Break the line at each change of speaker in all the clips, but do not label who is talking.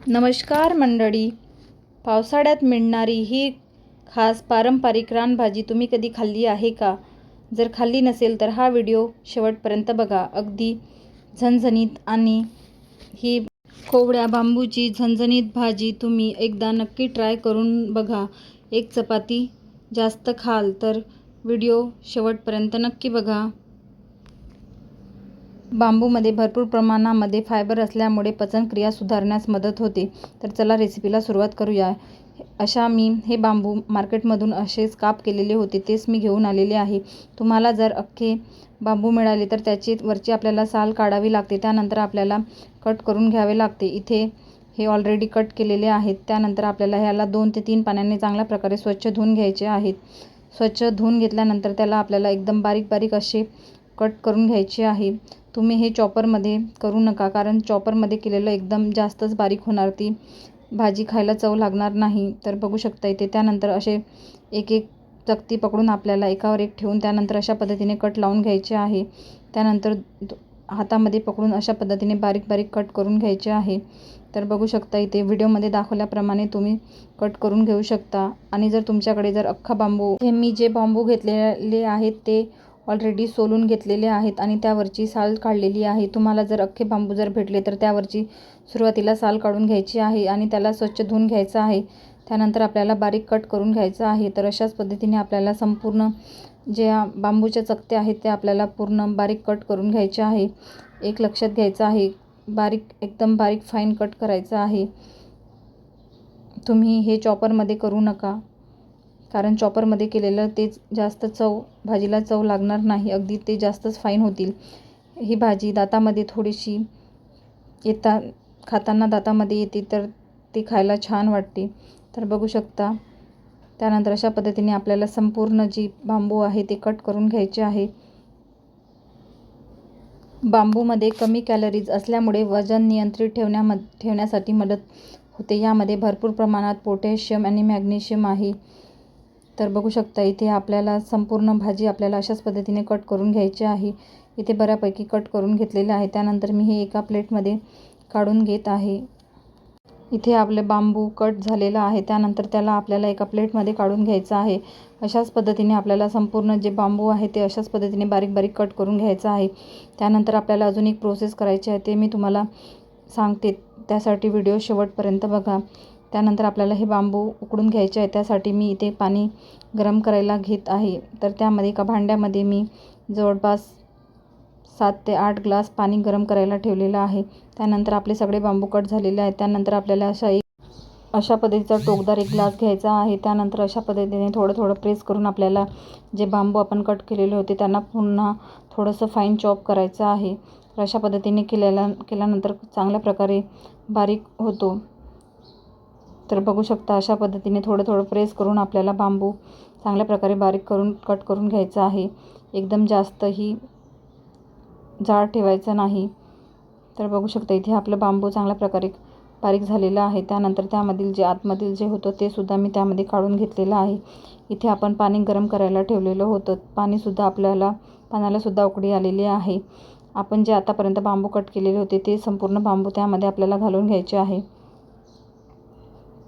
नमस्कार मंडळी. पावसाळ्यात मिळणारी ही खास पारंपरिक रानभाजी तुम्ही कधी खाल्ली आहे का? जर खाल्ली नसेल तर हा व्हिडिओ शेवटपर्यंत बघा. अगदी झणझणीत आणि ही कोवळ्या बांबूची झणझणीत भाजी तुम्ही एकदा नक्की ट्राय करून बघा. एक चपाती जास्त खाल तर व्हिडिओ शेवटपर्यंत नक्की बघा. बांबूमध्ये भरपूर प्रमाणामध्ये फायबर असल्यामुळे पचनक्रिया सुधारण्यास मदत होते. तर चला रेसिपीला सुरुवात करूया. मी हे बांबू मार्केटमधून असेच काप केलेले होते, तेच मी घेऊन आलेले आहे. तुम्हाला जर अख्खे बांबू मिळाले तर त्याची वरची आपल्याला साल काढावी लागते. त्यानंतर आपल्याला कट करून घ्यावे लागते. इथे हे ऑलरेडी कट केलेले आहेत. त्यानंतर आपल्याला ह्याला 2 ते 3 पाण्याने चांगल्या प्रकारे स्वच्छ धुवून घ्यायचे आहेत. स्वच्छ धुवून घेतल्यानंतर त्याला आपल्याला एकदम बारीक बारीक असे कट करून घ्यायचे आहे. तुम्ही हे चॉपरमध्ये करू नका, कारण चॉपरमध्ये केलेलं एकदम जास्तच बारीक होणार, ती भाजी खायला चव लागणार नाही. तर बघू शकता इथे. त्यानंतर असे एक एक चकती पकडून आपल्याला एकावर एक ठेवून त्यानंतर अशा पद्धतीने कट लावून घ्यायचे आहे. त्यानंतर हातामध्ये पकडून अशा पद्धतीने बारीक बारीक कट करून घ्यायचे आहे. तर बघू शकता इथे व्हिडिओमध्ये दाखवल्याप्रमाणे तुम्ही कट करून घेऊ शकता. आणि जर तुमच्याकडे जर अख्खा बांबू, हे मी जे बांबू घेतलेले आहेत ते ऑलरेडी सोलून घेतलेले आहेत आणि त्यावरची साल काढलेली आहे. तुम्हाला जर अख्खे बांबू जर भेटले तर त्यावरची सुरुवातीला साल काढून घ्यायची आहे आणि त्याला स्वच्छ धुवून घ्यायचं आहे. त्यानंतर आपल्याला बारीक कट करून घ्यायचं आहे. तर अशाच पद्धतीने आपल्याला संपूर्ण ज्या बांबूच्या चकत्या आहेत त्या आपल्याला पूर्ण बारीक कट करून घ्यायच्या आहे. एक लक्षात घ्यायचं आहे, एकदम बारीक फाईन कट करायचं आहे. तुम्ही हे चॉपरमध्ये करू नका, कारण चॉपरमध्ये केलेलं तेच जास्त भाजीला चव लागणार नाही. अगदी ते जास्तच फाईन होतील. ही भाजी दातामध्ये थोडीशी खाताना दातामध्ये येते, तर ती खायला छान वाटते. तर बघू शकता. त्यानंतर अशा पद्धतीने आपल्याला संपूर्ण जी बांबू आहे ते कट करून घ्यायचे आहे. बांबूमध्ये कमी कॅलरीज असल्यामुळे वजन नियंत्रित ठेवण्यासाठी मदत होते. यामध्ये भरपूर प्रमाणात पोटॅशियम आणि मॅग्नेशियम आहे. तर बघू शकता इथे आपल्याला संपूर्ण भाजी आपल्याला अशाच पद्धतीने कट करून घ्यायची आहे. इथे बऱ्यापैकी कट करून घेतलेले आहे. त्यानंतर मी हे एका प्लेटमध्ये काढून घेत आहे. इथे आपले बांबू कट झालेला आहे. त्यानंतर त्याला आपल्याला एका प्लेटमध्ये काढून घ्यायचं आहे. अशाच पद्धतीने आपल्याला संपूर्ण जे बांबू आहे ते अशाच पद्धतीने बारीक बारीक कट करून घ्यायचं आहे. त्यानंतर आपल्याला अजून एक प्रोसेस करायची आहे, ते मी तुम्हाला सांगते. त्यासाठी व्हिडिओ शेवटपर्यंत बघा. त्यानंतर आपल्याला हे बांबू उकडून घ्यायचे आहे. त्यासाठी मी इथे पाणी गरम करायला घेत आहे. तर त्यामध्ये एका भांड्यामध्ये मी जवळपास 7 ते 8 ग्लास पाणी गरम करायला ठेवलेलं आहे. त्यानंतर आपले सगळे बांबू कट झालेले आहेत. त्यानंतर आपल्याला अशा पद्धतीचा टोकदार एक ग्लास घ्यायचा आहे. त्यानंतर अशा पद्धतीने थोडं थोडं प्रेस करून आपल्याला जे बांबू आपण कट केलेले होते त्यांना पुन्हा थोडंसं फाईन चॉप करायचं आहे. तर अशा पद्धतीने केल्यानंतर चांगल्या प्रकारे बारीक होतो. तर बघू शकता अशा पद्धतीने थोडं थोडं प्रेस करून आपल्याला बांबू चांगल्या प्रकारे बारीक करून कट करून घ्यायचा आहे. एकदम जास्तही जाड ठेवायचं नाही. तर बघू शकता इथे आपलं बांबू चांगल्या प्रकारे बारीक झालेलं आहे. त्यानंतर त्यामधील जे आतमधील जे होतं ते सुद्धा मी त्यामध्ये काढून घेतलेलं आहे. इथे आपण पाणी गरम करायला ठेवलेलं होतं. पाण्याला सुद्धा उकळी आलेली आहे. आपण जे आतापर्यंत बांबू कट केलेले होते ते संपूर्ण बांबू त्यामध्ये आपल्याला घालून घ्यायचे आहे.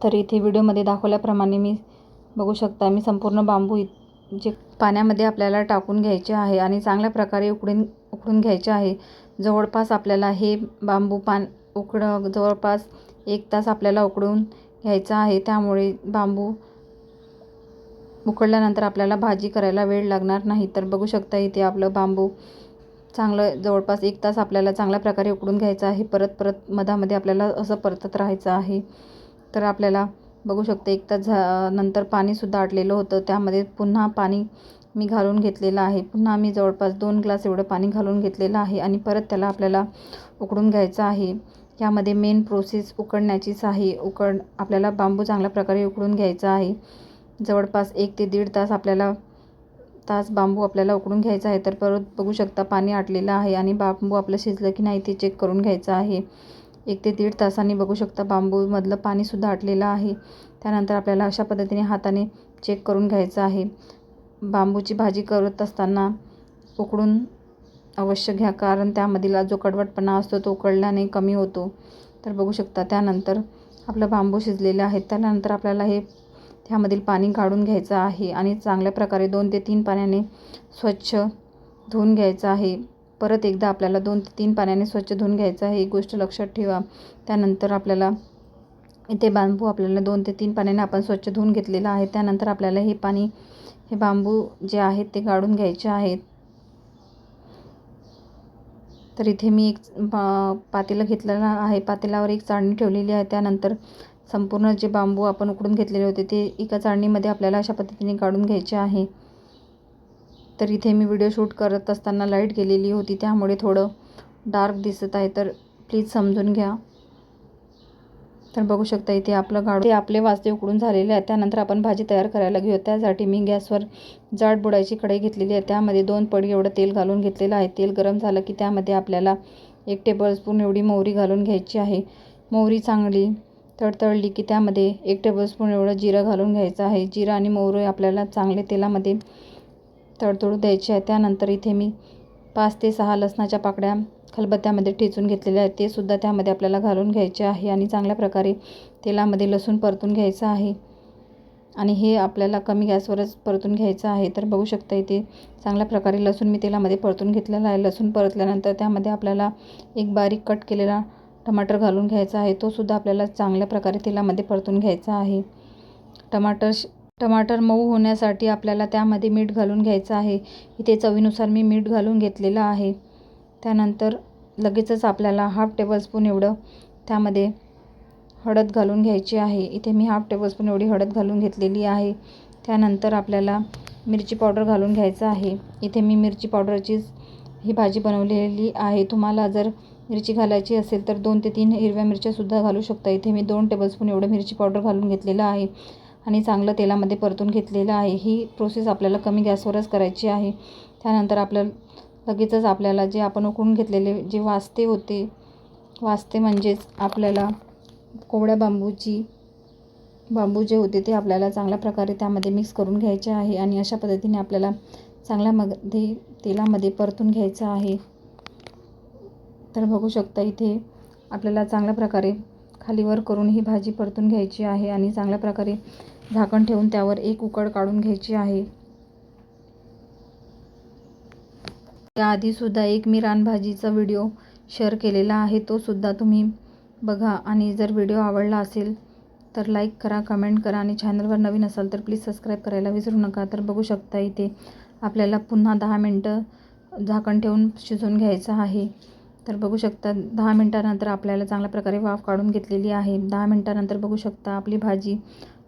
तर इथे व्हिडिओमध्ये दाखवल्याप्रमाणे मी बघू शकता मी संपूर्ण बांबू जे पाण्यामध्ये आपल्याला टाकून घ्यायचे आहे आणि चांगल्या प्रकारे उकडून घ्यायचे आहे. जवळपास आपल्याला हे बांबू जवळपास 1 तास आपल्याला उकडून घ्यायचा आहे. त्यामुळे बांबू उकडल्यानंतर आपल्याला भाजी करायला वेळ लागणार नाही. तर बघू शकता इथे आपलं बांबू चांगलं जवळपास 1 तास आपल्याला चांगल्या प्रकारे उकडून घ्यायचं आहे. परत मधामध्ये आपल्याला असं परतत राहायचं आहे. तर आपल्याला बघू शकता 1 तास नंतर पाणीसुद्धा आटलेलं होतं. त्यामध्ये पुन्हा पाणी मी घालून घेतलेलं आहे. पुन्हा मी जवळपास 2 ग्लास एवढं पाणी घालून घेतलेलं आहे आणि परत त्याला आपल्याला उकडून घ्यायचं आहे. यामध्ये मेन प्रोसेस उकडण्याचीच आहे. आपल्याला बांबू चांगल्या प्रकारे उकडून घ्यायचा आहे. जवळपास 1 ते 1.5 तास बांबू आपल्याला उकडून घ्यायचा आहे. तर परत बघू शकता पाणी आटलेलं आहे आणि बांबू आपलं शिजलं की नाही ते चेक करून घ्यायचं आहे. 1 ते 1.5 तासांनी बघू शकता बांबूमधलं पाणीसुद्धा आटलेलं आहे. त्यानंतर आपल्याला अशा पद्धतीने हाताने चेक करून घ्यायचं आहे. बांबूची भाजी करत असताना उकडून अवश्य घ्या, कारण त्यामधला जो कडवटपणा असतो तो उकळल्याने कमी होतो. तर बघू शकता त्यानंतर आपलं बांबू शिजलेले आहेत. त्यानंतर आपल्याला हे त्यामधील पाणी काढून घ्यायचं आहे आणि चांगल्या प्रकारे 2 ते 3 पाण्याने स्वच्छ धुवून घ्यायचं आहे. परत एकदा आपल्याला 2 ते 3 पाण्याने स्वच्छ धुवून घ्यायचं आहे, ही गोष्ट लक्षात ठेवा. त्यानंतर आपल्याला इथे बांबू आपल्याला 2 ते 3 पाण्याने आपण स्वच्छ धुवून घेतलेलं आहे. त्यानंतर आपल्याला हे बांबू जे आहेत ते काढून घ्यायचे आहेत. तर इथे मी एक पातेलं घेतलेलं आहे. पातेल्यावर एक चाळणी ठेवलेली आहे. त्यानंतर संपूर्ण जे बांबू आपण उकडून घेतलेले होते ते एका चाळणीमध्ये आपल्याला अशा पद्धतीने काढून घ्यायचे आहे. तर इथे मी व्हिडिओ शूट करत असताना लाईट गेलेली होती, त्यामुळे थोडं डार्क दिसत आहे, तर प्लीज समजून घ्या. तर बघू शकता इथे आपले वाजते उकडून झालेले आहेत. त्यानंतर आपण भाजी तयार करायला घेऊ. त्यासाठी मी गॅसवर जाड बुडाची कढई घेतलेली आहे. त्यामध्ये 2 पळी एवढं तेल घालून घेतलेलं आहे. तेल गरम झालं की त्यामध्ये आपल्याला 1 टेबलस्पून एवढी मोहरी घालून घ्यायची आहे. मोहरी चांगली तडतडली की त्यामध्ये 1 टेबलस्पून एवढं जिरं घालून घ्यायचं आहे. जिरं आणि मोहरी आपल्याला चांगले तेलामध्ये तडतडू द्यायचे आहे. त्यानंतर इथे मी 5 ते 6 लसणाच्या पाकळ्या खलबत्त्यामध्ये ठेचून घेतलेल्या आहेत, ते सुद्धा त्यामध्ये आपल्याला घालून घ्यायचे आहे आणि चांगल्या प्रकारे तेलामध्ये लसूण परतून घ्यायचं आहे. आणि हे आपल्याला कमी गॅसवरच परतून घ्यायचं आहे. तर बघू शकता इथे चांगल्या प्रकारे लसूण मी तेलामध्ये परतून घेतलेला आहे. लसूण परतल्यानंतर त्यामध्ये आपल्याला एक बारीक कट केलेला टमाटर घालून घ्यायचा आहे. तो सुद्धा आपल्याला चांगल्या प्रकारे तेलामध्ये परतून घ्यायचा आहे. टमाटर मऊ होण्यासाठी आपल्याला त्यामध्ये मीठ घालून घ्यायचं आहे. इथे चवीनुसार मी मीठ घालून घेतलेलं आहे. त्यानंतर लगेचच आपल्याला 1/2 टेबलस्पून एवढं त्यामध्ये हळद घालून घ्यायची आहे. इथे मी 1/2 टेबलस्पून एवढी हळद घालून घेतलेली आहे. त्यानंतर आपल्याला मिरची पावडर घालून घ्यायचं आहे. इथे मी मिरची पावडरचीच ही भाजी बनवलेली आहे. तुम्हाला जर मिरची घालायची असेल तर 2 ते 3 हिरव्या मिरच्यासुद्धा घालू शकता. इथे मी 2 टेबलस्पून एवढं मिरची पावडर घालून घेतलेलं आहे आणि चांगलं तेलामध्ये परतून घेतलेलं आहे. ही प्रोसेस आपल्याला कमी गॅसवरच करायची आहे. त्यानंतर लगेचच आपल्याला जे आपण उकळून घेतलेले जे वास्ते म्हणजेच आपल्याला कोवड्या बांबू जे होते ते आपल्याला चांगल्या प्रकारे त्यामध्ये मिक्स करून घ्यायचे आहे आणि अशा पद्धतीने आपल्याला चांगल्यामध्ये तेलामध्ये परतून घ्यायचं आहे. तर बघू शकता इथे आपल्याला चांगल्या प्रकारे खालीवर करून ही भाजी परतून घ्यायची आहे आणि चांगल्या प्रकारे झाकण ठेवून त्यावर एक उकळ काढून घ्यायची आहे. त्याआधीसुद्धा एक मी रानभाजीचा व्हिडिओ शेअर केलेला आहे, तो सुद्धा तुम्ही बघा. आणि जर व्हिडिओ आवडला असेल तर लाईक करा, कमेंट करा आणि चॅनलवर नवीन असाल तर प्लीज सबस्क्राईब करायला विसरू नका. तर बघू शकता इथे आपल्याला पुन्हा 10 मिनटं झाकण ठेवून शिजवून घ्यायचं आहे. तर बघू शकता 10 मिनटानंतर आपल्याला चांगल्या प्रकारे वाफ काढून घेतलेली आहे. 10 मिनटानंतर बघू शकता आपली भाजी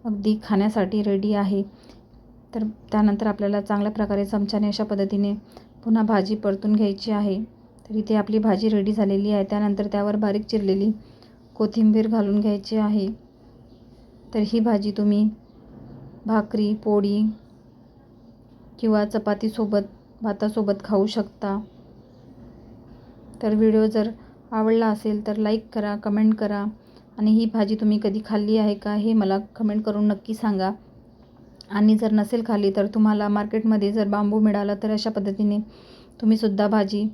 अगदी खाण्यासाठी रेडी आहे. तर त्यानंतर आपल्याला चांगल्या प्रकारे चमच्याने अशा पद्धतीने पुन्हा भाजी परतून घ्यायची आहे. तर इथे आपली भाजी रेडी झालेली आहे. त्यानंतर त्यावर बारीक चिरलेली कोथिंबीर घालून घ्यायची आहे. तर ही भाजी तुम्ही भाकरी, पोळी किंवा चपातीसोबत, भातासोबत खाऊ शकता. तर व्हिडिओ जर आवडला असेल तर लाईक करा, कमेंट करा आणि ही भाजी तुम्ही कधी खाल्ली आहे का हे मला कमेंट करून नक्की सांगा. आणि जर नसेल खाल्ली तर तुम्हाला मार्केटमध्ये जर बांबू मिळाला तर अशा पद्धतीने तुम्हीसुद्धा भाजी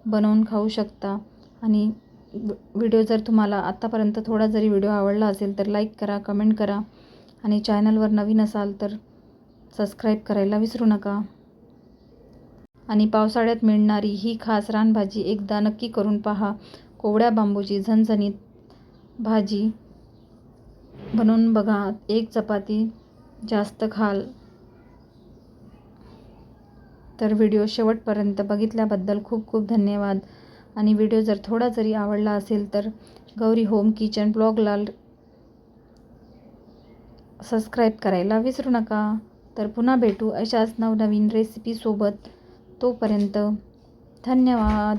बनवून खाऊ शकता. आणि व्हिडिओ जर तुम्हाला आत्तापर्यंत थोडा जरी व्हिडिओ आवडला असेल तर लाईक करा, कमेंट करा आणि चॅनलवर नवीन असाल तर सबस्क्राईब करायला विसरू नका. आणि पावसाळ्यात मिळणारी ही खास रानभाजी एकदा नक्की करून पहा. कोवड्या बांबूची झणझणीत भाजी बनवून बघा, एक चपाती जास्त खाल. तर व्हिडिओ शेवटपर्यंत बघितल्याबद्दल खूप खूप धन्यवाद. आणि व्हिडिओ जर थोडा जरी आवडला असेल तर गौरी होम किचन ब्लॉगला सबस्क्राईब करायला विसरू नका. तर पुन्हा भेटू अशाच नवनवीन रेसिपीसोबत. तोपर्यंत धन्यवाद.